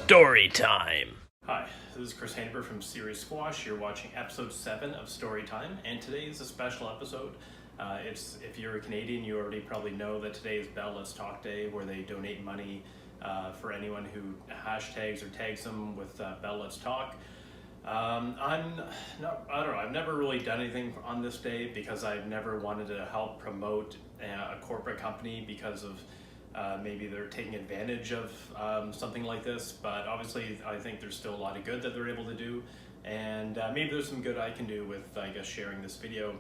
Story time. Hi, this is Chris Hanber from Series Squash. You're watching episode 7 of Story Time, and today is a special episode. If you're a Canadian, you already probably know that today is Bell Let's Talk Day, where they donate money for anyone who hashtags or tags them with Bell Let's Talk. I've never really done anything on this day because I've never wanted to help promote a corporate company because of maybe they're taking advantage of something like this, but obviously I think there's still a lot of good that they're able to do, and maybe there's some good I can do with, I guess, sharing this video.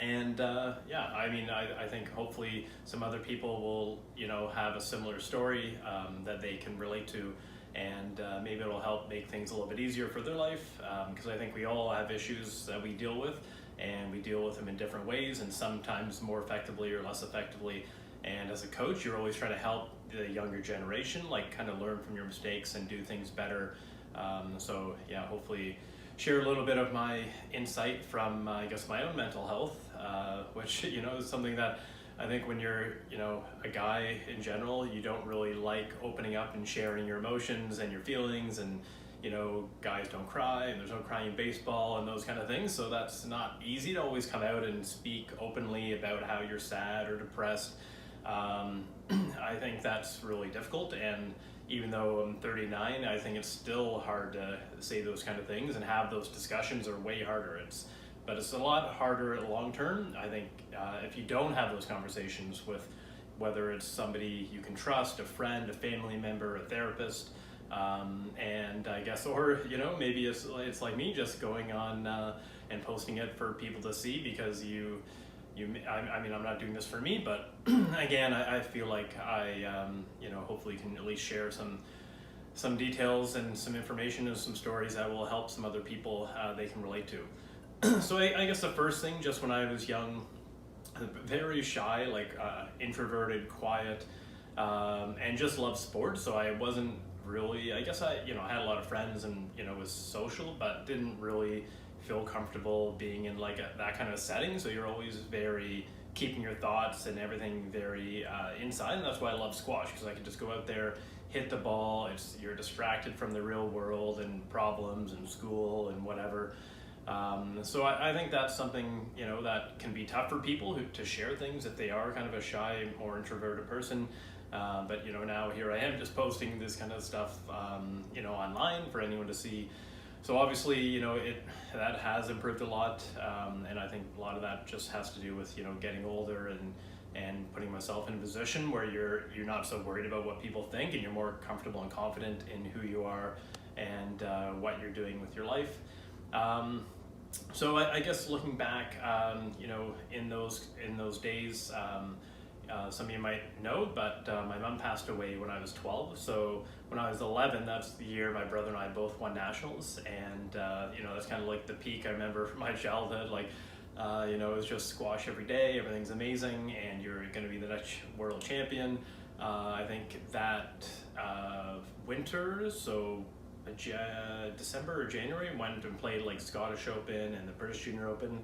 And I think hopefully some other people will, have a similar story that they can relate to, and maybe it'll help make things a little bit easier for their life, because I think we all have issues that we deal with, and we deal with them in different ways, and sometimes more effectively or less effectively. And as a coach, you're always trying to help the younger generation, like kind of learn from your mistakes and do things better. Hopefully share a little bit of my insight from, I guess, my own mental health, which, is something that I think when you're, a guy in general, you don't really like opening up and sharing your emotions and your feelings, and, guys don't cry, and there's no crying in baseball and those kind of things. So that's not easy to always come out and speak openly about how you're sad or depressed. I think that's really difficult, and even though I'm 39, I think it's still hard to say those kind of things, and have those discussions are way harder. But it's a lot harder long term. I think if you don't have those conversations with, whether it's somebody you can trust, a friend, a family member, a therapist, and I guess, or maybe it's like me, just going on and posting it for people to see because I'm not doing this for me, but again, I feel like I, hopefully can at least share some details and some information and some stories that will help some other people they can relate to. So I guess the first thing, just when I was young, very shy, introverted, quiet, and just loved sports. So I wasn't really, I guess I had a lot of friends and, was social, but didn't really feel comfortable being in that kind of setting. So you're always very keeping your thoughts and everything very inside, and that's why I love squash, because I can just go out there, hit the ball. You're distracted from the real world and problems and school and whatever. So I think that's something that can be tough for people to share things if they are kind of a shy or introverted person. But now here I am just posting this kind of stuff online for anyone to see. So obviously, that has improved a lot, and I think a lot of that just has to do with, getting older and putting myself in a position where you're not so worried about what people think, and you're more comfortable and confident in who you are and what you're doing with your life. So I guess looking back, in those days, some of you might know, but my mom passed away when I was 12. So when I was 11, that's the year my brother and I both won nationals, and that's kind of like the peak I remember from my childhood. It was just squash every day, everything's amazing, and you're going to be the next world champion. I think that winter, so December or January, went and played Scottish Open and the British Junior Open.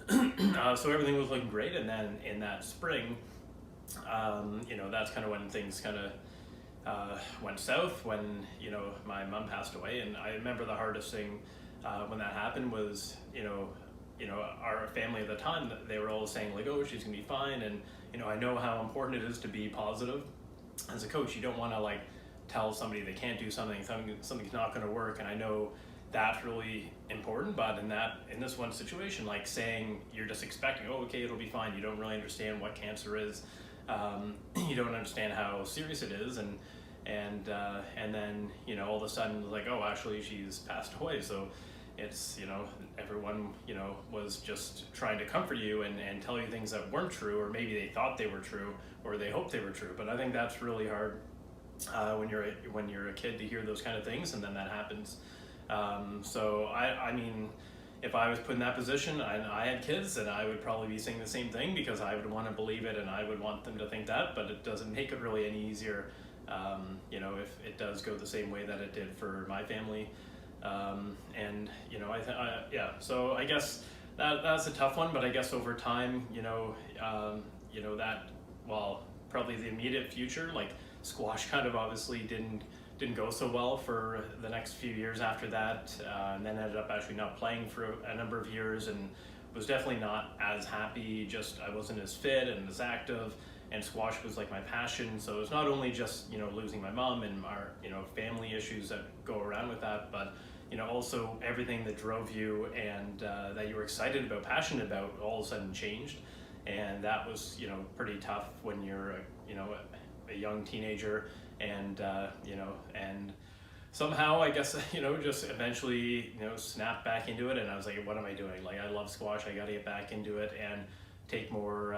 So everything was looking great, and then in that spring, that's kind of when things kind of went south, when my mom passed away. And I remember the hardest thing when that happened was our family at the time, they were all saying oh, she's gonna be fine, and I know how important it is to be positive. As a coach, you don't want to tell somebody they can't do something's not going to work, and I know that's really important. But in this one situation, saying you're just expecting, oh, okay, it'll be fine, you don't really understand what cancer is. You don't understand how serious it is, and then all of a sudden oh, actually she's passed away. So it's everyone was just trying to comfort you and tell you things that weren't true, or maybe they thought they were true, or they hoped they were true. But I think that's really hard when you're a kid to hear those kind of things, and then that happens. So I mean, if I was put in that position and I had kids, then I would probably be saying the same thing, because I would want to believe it and I would want them to think that. But it doesn't make it really any easier, if it does go the same way that it did for my family. So I guess that's a tough one. But I guess over time, that, well, probably the immediate future, squash kind of obviously didn't didn't go so well for the next few years after that, and then ended up actually not playing for a number of years, and was definitely not as happy. Just I wasn't as fit and as active, and squash was like my passion. So it's not only just losing my mom and our family issues that go around with that, but also everything that drove you and that you were excited about, passionate about, all of a sudden changed, and that was pretty tough when you're a young teenager, and and somehow I guess just eventually snapped back into it, and I was like, what am I doing? Like, I love squash, I got to get back into it and take more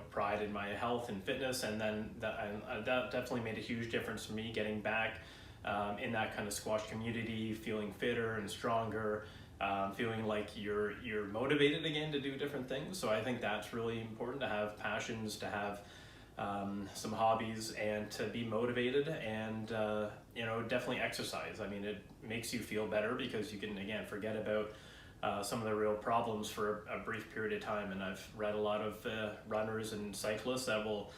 pride in my health and fitness, and then that definitely made a huge difference for me getting back in that kind of squash community, feeling fitter and stronger, feeling like you're motivated again to do different things. So I think that's really important, to have passions, to have some hobbies, and to be motivated, and definitely exercise. I mean, it makes you feel better because you can again forget about some of the real problems for a brief period of time. And I've read a lot of runners and cyclists that will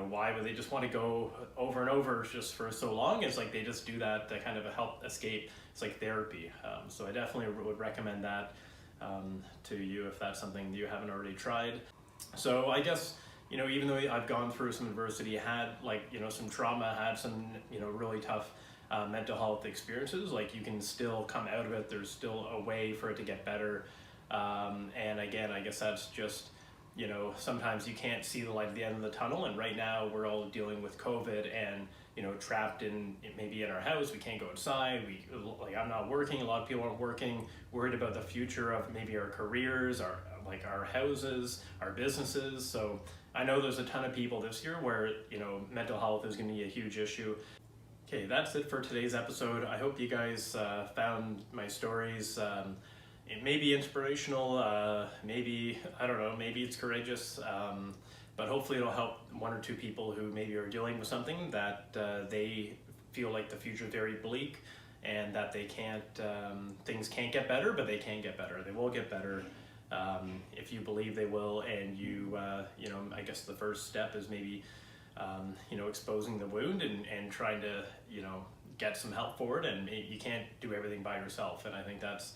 why would they just want to go over and over just for so long? It's like they just do that to kind of help escape. It's like therapy. So I definitely would recommend that to you if that's something you haven't already tried. So I guess even though I've gone through some adversity, had some trauma, had some really tough mental health experiences, like you can still come out of it. There's still a way for it to get better. And again, I guess that's just sometimes you can't see the light at the end of the tunnel, and right now we're all dealing with COVID and trapped in maybe in our house. We can't go outside. I'm not working. A lot of people aren't working. Worried about the future of maybe our careers, our houses, our businesses. So I know there's a ton of people this year where mental health is going to be a huge issue. Okay, that's it for today's episode. I hope you guys found my stories. It may be inspirational, maybe, I don't know, maybe it's courageous, but hopefully it'll help one or two people who maybe are dealing with something that they feel like the future is very bleak, and that they can't, things can't get better, but they can get better. They will get better if you believe they will, and I guess the first step is maybe, exposing the wound and trying to, get some help for it, and you can't do everything by yourself, and I think that's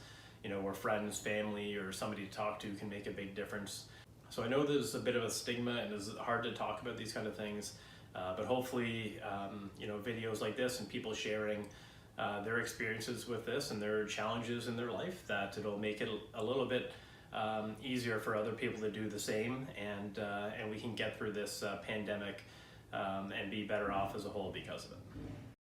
where friends, family, or somebody to talk to can make a big difference. So I know there's a bit of a stigma and it's hard to talk about these kind of things, but hopefully, videos like this and people sharing their experiences with this and their challenges in their life, that it'll make it a little bit easier for other people to do the same, and we can get through this pandemic and be better off as a whole because of it.